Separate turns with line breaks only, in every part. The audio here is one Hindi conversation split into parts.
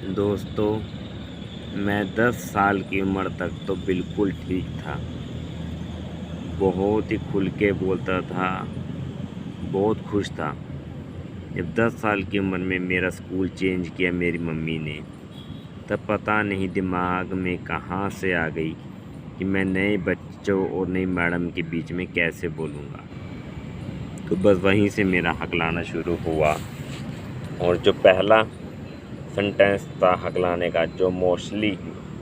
दोस्तों, मैं 10 साल की उम्र तक तो बिल्कुल ठीक था। बहुत ही खुल के बोलता था, बहुत खुश था। जब 10 साल की उम्र में मेरा स्कूल चेंज किया मेरी मम्मी ने, तब पता नहीं दिमाग में कहाँ से आ गई कि मैं नए बच्चों और नई मैडम के बीच में कैसे बोलूँगा। तो बस वहीं से मेरा हकलाना शुरू हुआ। और जो पहला सेंटेंस था हकलाने का, जो मोस्टली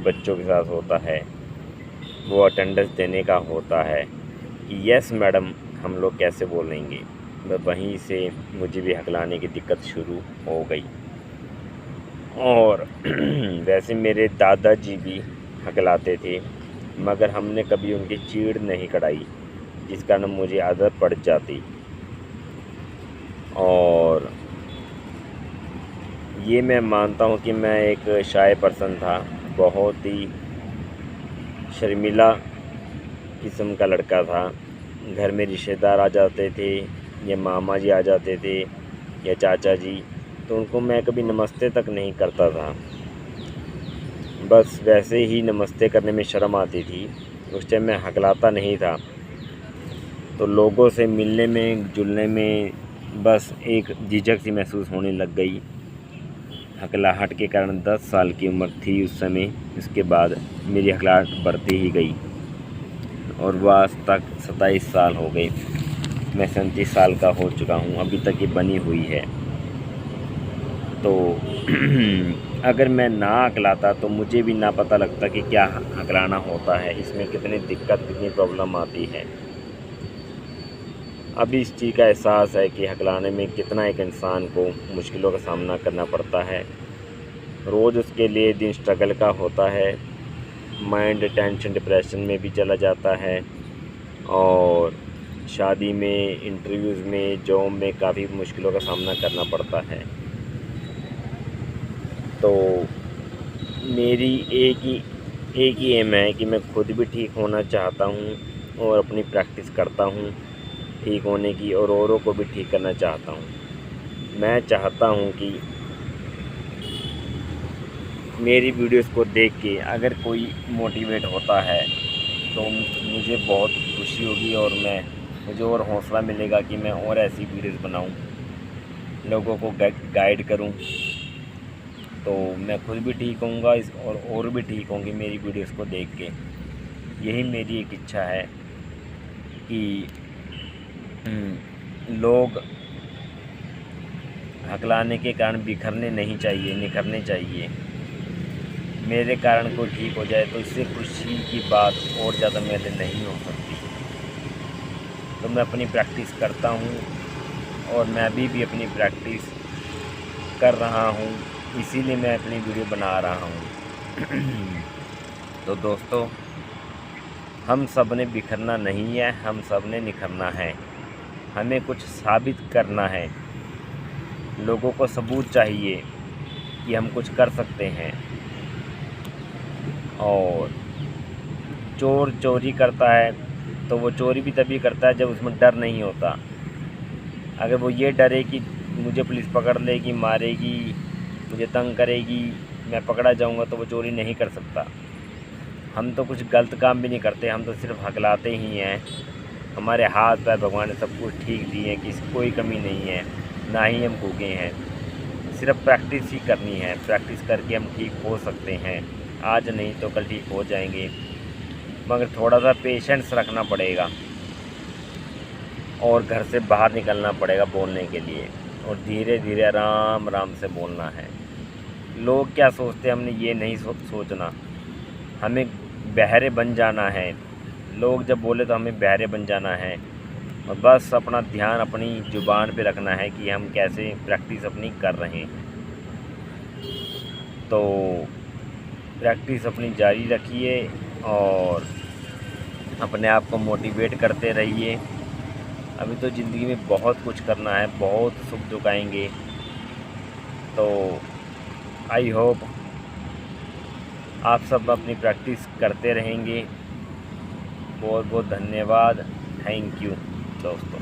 बच्चों के साथ होता है, वो अटेंडेंस देने का होता है कि यस मैडम हम लोग कैसे बोलेंगे। वहीं से मुझे भी हकलाने की दिक्कत शुरू हो गई। और वैसे मेरे दादाजी भी हकलाते थे, मगर हमने कभी उनकी चीड़ नहीं कढ़ाई, जिस कारण मुझे आदत पड़ जाती। और ये मैं मानता हूँ कि मैं एक शाय पर्सन था, बहुत ही शर्मीला किस्म का लड़का था। घर में रिश्तेदार आ जाते थे, या मामा जी आ जाते थे, या चाचा जी, तो उनको मैं कभी नमस्ते तक नहीं करता था। बस वैसे ही नमस्ते करने में शर्म आती थी। उस टाइम मैं हकलाता नहीं था, तो लोगों से मिलने में जुलने में बस एक झिझक सी महसूस होने लग गई। हकलाहट के कारण 10 साल की उम्र थी उस समय। उसके बाद मेरी हकलाहट बढ़ती ही गई और वह आज तक 27 साल हो गए। मैं 37 साल का हो चुका हूँ, अभी तक ये बनी हुई है। तो अगर मैं ना हकलाता तो मुझे भी ना पता लगता कि क्या हकलाना होता है, इसमें कितनी दिक्कत, कितनी प्रॉब्लम आती है। अभी इस चीज़ का एहसास है कि हकलाने में कितना एक इंसान को मुश्किलों का सामना करना पड़ता है। रोज़ उसके लिए दिन स्ट्रगल का होता है। माइंड टेंशन डिप्रेशन में भी चला जाता है, और शादी में, इंटरव्यूज़ में, जॉब में काफ़ी मुश्किलों का सामना करना पड़ता है। तो मेरी एक ही एम है कि मैं खुद भी ठीक होना चाहता हूँ, और अपनी प्रैक्टिस करता हूँ ठीक होने की, और औरों को भी ठीक करना चाहता हूँ। मैं चाहता हूँ कि मेरी वीडियोस को देख के अगर कोई मोटिवेट होता है तो मुझे बहुत खुशी होगी, और मुझे और हौसला मिलेगा कि मैं और ऐसी वीडियोस बनाऊं, लोगों को गाइड करूं। तो मैं खुद भी ठीक होऊंगा और भी ठीक होंगे मेरी वीडियोस को देख के। यही मेरी एक इच्छा है कि लोग हकलाने के कारण बिखरने नहीं चाहिए, निखरने चाहिए। मेरे कारण कोई ठीक हो जाए तो इससे खुशी की बात और ज़्यादा मेरे लिए नहीं हो सकती। तो मैं अपनी प्रैक्टिस करता हूँ, और मैं अभी भी अपनी प्रैक्टिस कर रहा हूँ, इसीलिए मैं अपनी वीडियो बना रहा हूँ। तो दोस्तों, हम सब ने बिखरना नहीं है, हम सब ने निखरना है। हमें कुछ साबित करना है। लोगों को सबूत चाहिए कि हम कुछ कर सकते हैं। और चोर चोरी करता है तो वो चोरी भी तभी करता है जब उसमें डर नहीं होता। अगर वो ये डरे कि मुझे पुलिस पकड़ लेगी, मारेगी, मुझे तंग करेगी, मैं पकड़ा जाऊंगा, तो वो चोरी नहीं कर सकता। हम तो कुछ गलत काम भी नहीं करते, हम तो सिर्फ हकलाते ही हैं। हमारे हाथ पैर भगवान ने सब कुछ ठीक दिए हैं, किसी कोई कमी नहीं है, ना ही हम भूखे हैं। सिर्फ प्रैक्टिस ही करनी है। प्रैक्टिस करके हम ठीक हो सकते हैं। आज नहीं तो कल ठीक हो जाएंगे, मगर थोड़ा सा पेशेंस रखना पड़ेगा, और घर से बाहर निकलना पड़ेगा बोलने के लिए, और धीरे धीरे आराम आराम से बोलना है। लोग क्या सोचते हैं, हमने ये नहीं सोचना। हमें बहरे बन जाना है। लोग जब बोले तो हमें बहरे बन जाना है, और बस अपना ध्यान अपनी ज़ुबान पे रखना है कि हम कैसे प्रैक्टिस अपनी कर रहे हैं। तो प्रैक्टिस अपनी जारी रखिए, और अपने आप को मोटिवेट करते रहिए। अभी तो ज़िंदगी में बहुत कुछ करना है, बहुत सुख दुख आएंगे। तो आई होप आप सब अपनी प्रैक्टिस करते रहेंगे। बहुत बहुत धन्यवाद। थैंक यू दोस्तों।